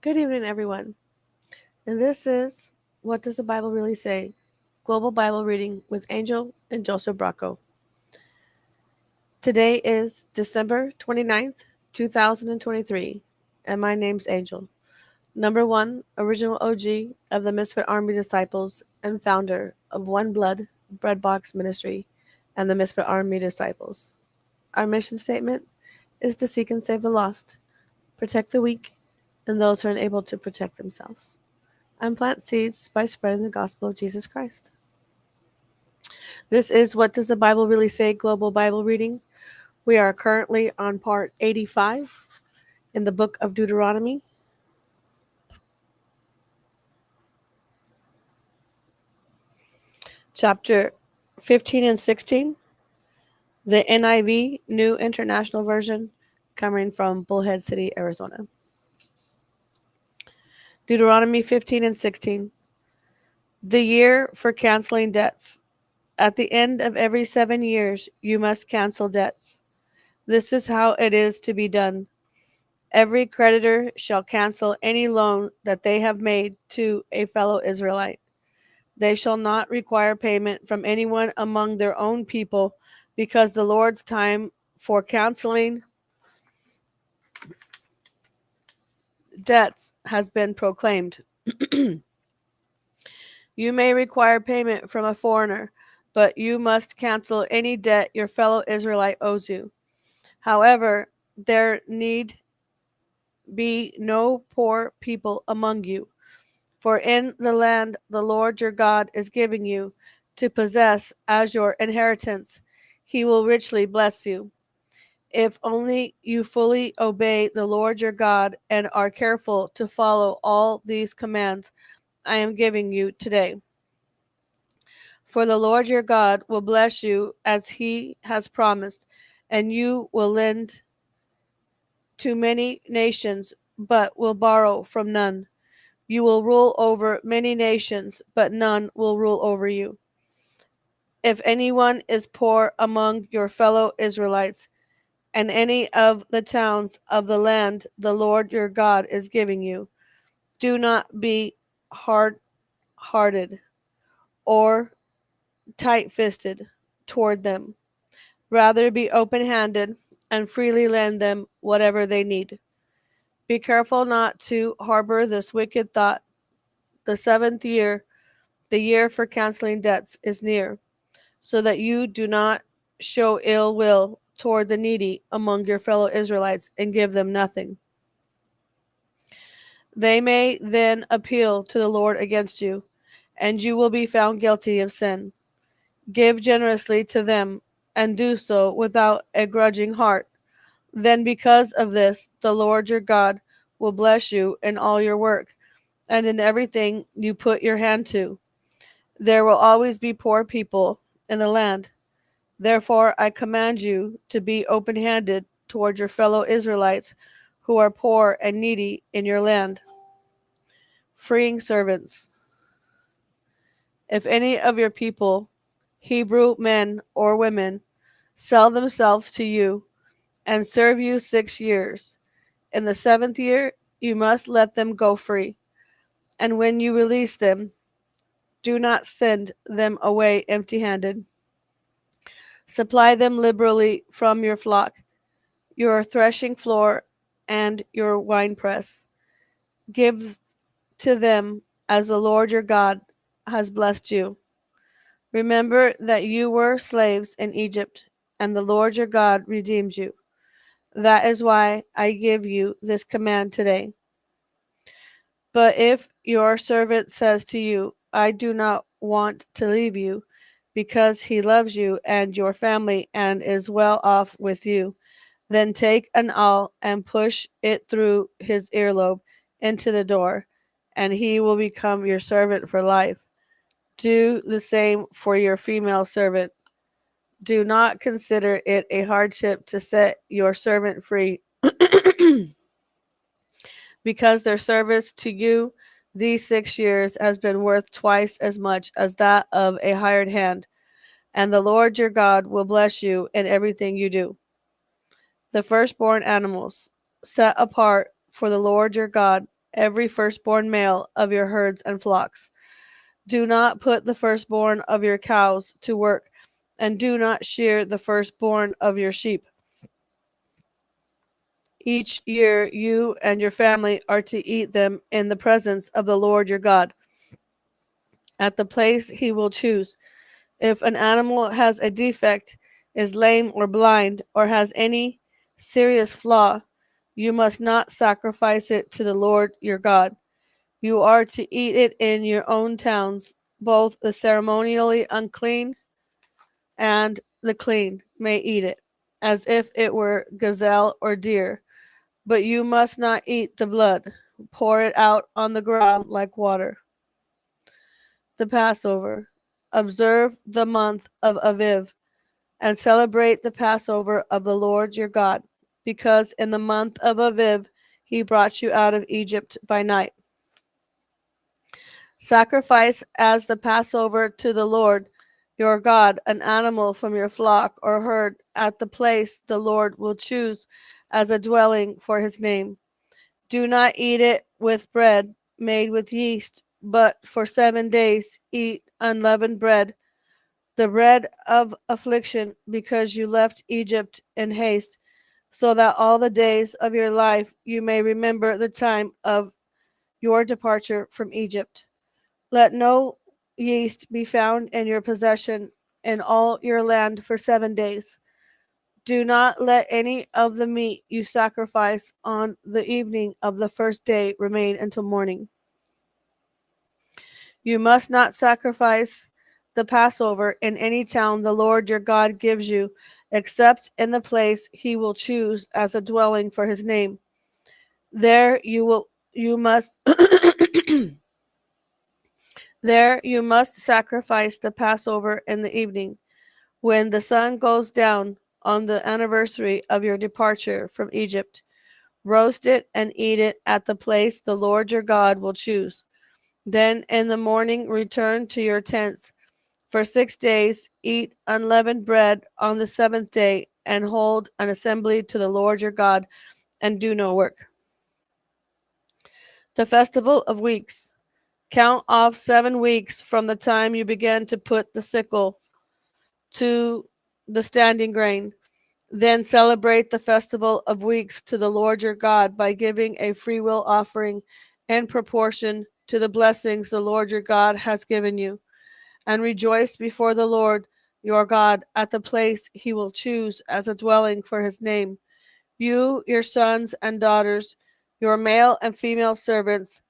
Good evening, everyone. And this is What Does the Bible Really Say? Global Bible Reading with Angel and Joseph BRACCO. Today is December 29th, 2023, and my name's Angel. Number one, original OG of the Misfit Army Disciples and founder of Oneblood Breadbox Ministry and the Misfit Army Disciples. Our mission statement is to seek and save the lost, protect the weak, and those who are unable to protect themselves, and plant seeds by spreading the gospel of Jesus Christ. This is What Does the Bible Really Say? Global Bible Reading. We are currently on part 85 in the book of Deuteronomy. Chapter 15 and 16, the NIV, New International Version, coming from Bullhead City, Arizona. Deuteronomy 15 and 16, the year for canceling debts. At the end of every 7 years, you must cancel debts. This is how it is to be done. Every creditor shall cancel any loan that they have made to a fellow Israelite. They shall not require payment from anyone among their own people, because the Lord's time for canceling debts has been proclaimed. You may require payment from a foreigner, but you must cancel any debt your fellow Israelite owes you. However, there need be no poor people among you. For in the land the Lord your God is giving you to possess as your inheritance, he will richly bless you. If only you fully obey the Lord your God and are careful to follow all these commands I am giving you today. For the Lord your God will bless you as he has promised, and you will lend to many nations, but will borrow from none. You will rule over many nations, but none will rule over you. If anyone is poor among your fellow Israelites, and any of the towns of the land the Lord your God is giving you, do not be hard hearted or tight fisted toward them. Rather, be open handed and freely lend them whatever they need. Be careful not to harbor this wicked thought. The seventh year, the year for canceling debts, is near, so that you do not show ill will toward the needy among your fellow Israelites and give them nothing. They may then appeal to the Lord against you, and you will be found guilty of sin. Give generously to them, and do so without a grudging heart. Then, because of this, the Lord your God will bless you in all your work and in everything you put your hand to. There will always be poor people in the land. Therefore, I command you to be open handed toward your fellow Israelites who are poor and needy in your land. Freeing servants. If any of your people, Hebrew men or women, sell themselves to you and serve you 6 years, in the seventh year you must let them go free. And when you release them, do not send them away empty handed. Supply them liberally from your flock, your threshing floor, and your winepress. Give to them as the Lord your God has blessed you. Remember that you were slaves in Egypt, and the Lord your God redeemed you. That is why I give you this command today. But if your servant says to you, I do not want to leave you, because he loves you and your family and is well off with you, then take an awl and push it through his earlobe into the door, and he will become your servant for life. Do the same for your female servant. Do not consider it a hardship to set your servant free, because their service to you these 6 years has been worth twice as much as that of a hired hand, and the Lord your God will bless you in everything you do. The firstborn animals set apart for the Lord your God every firstborn male of your herds and flocks. Do not put the firstborn of your cows to work, and do not shear the firstborn of your sheep. Each year you and your family are to eat them in the presence of the Lord your God, at the place he will choose. If an animal has a defect, is lame or blind, or has any serious flaw, you must not sacrifice it to the Lord your God. You are to eat it in your own towns. Both the ceremonially unclean and the clean may eat it, as if it were gazelle or deer. But you must not eat the blood. Pour it out on the ground like water. The Passover. Observe the month of Aviv and celebrate the Passover of the Lord your God, because in the month of Aviv he brought you out of Egypt by night. Sacrifice as the Passover to the Lord your God an animal from your flock or herd at the place the Lord will choose as a dwelling for his name. Do not eat it with bread made with yeast, but for 7 days eat unleavened bread, the bread of affliction, because you left Egypt in haste, so that all the days of your life you may remember the time of your departure from Egypt. Let no yeast be found in your possession in all your land for 7 days. Do not let any of the meat you sacrifice on the evening of the first day remain until morning. You must not sacrifice the Passover in any town the Lord your God gives you, except in the place he will choose as a dwelling for his name. There you must there you must sacrifice the Passover in the evening, when the sun goes down on the anniversary of your departure from Egypt. Roast it and eat it at the place the Lord your God will choose. Then in the morning return to your tents. For 6 days eat unleavened bread on the seventh day, and hold an assembly to the Lord your God, and do no work. The Festival of Weeks. Count off 7 weeks from the time you began to put the sickle to the standing grain. Then celebrate the Festival of Weeks to the Lord your God by giving a freewill offering in proportion to the blessings the Lord your God has given you, and rejoice before the Lord your God at the place he will choose as a dwelling for his name. You, your sons and daughters, your male and female servants,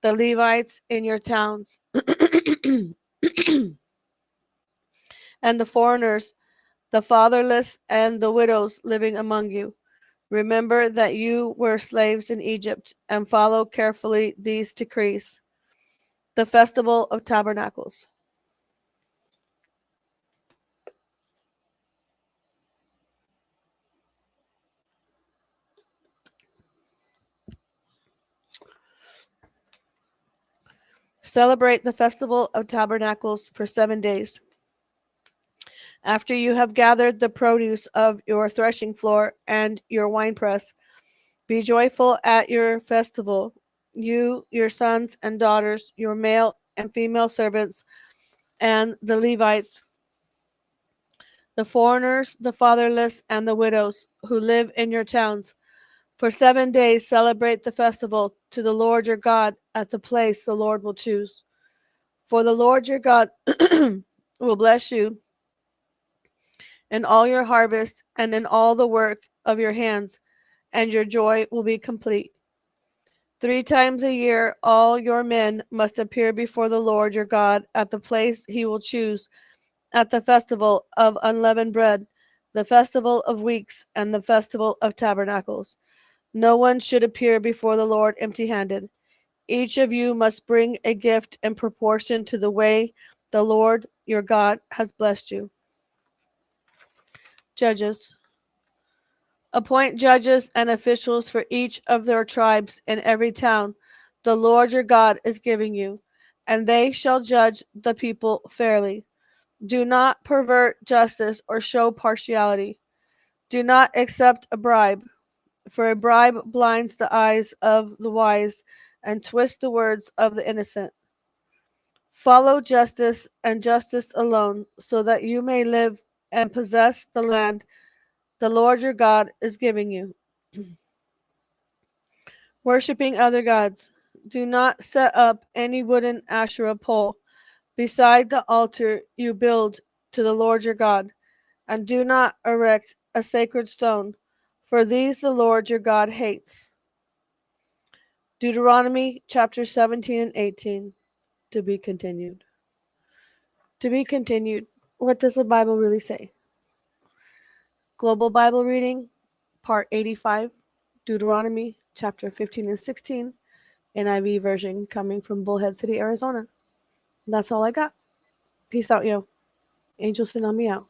the Levites in your towns, and the foreigners, the fatherless, and the widows living among you. Remember that you were slaves in Egypt, and follow carefully these decrees. The Festival of Tabernacles. Celebrate the Festival of Tabernacles for 7 days. After you have gathered the produce of your threshing floor and your winepress, be joyful at your festival, you, your sons and daughters, your male and female servants, and the Levites, the foreigners, the fatherless, and the widows who live in your towns. For 7 days celebrate the festival to the Lord your God at the place the Lord will choose. For the Lord your God will bless you in all your harvest and in all the work of your hands, and your joy will be complete. 3 times a year all your men must appear before the Lord your God at the place he will choose, at the festival of unleavened bread, the festival of weeks, and the festival of tabernacles. No one should appear before the Lord empty-handed. Each of you must bring a gift in proportion to the way the Lord your God has blessed you. Judges. Appoint judges and officials for each of their tribes in every town the Lord your God is giving you, and they shall judge the people fairly. Do not pervert justice or show partiality. Do not accept a bribe, for a bribe blinds the eyes of the wise and twist the words of the innocent. Follow justice and justice alone, so that you may live and possess the land the Lord your God is giving you. Worshipping other gods. Do not set up any wooden Asherah pole beside the altar you build to the Lord your God, and do not erect a sacred stone, for these the Lord your God hates. Deuteronomy chapter 17 and 18. To be continued. To be continued. What does the Bible really say? Global Bible reading, part 85, Deuteronomy chapter 15 and 16, NIV version coming from Bullhead City, Arizona. That's all I got. Peace out, yo. Angel Tsunami out.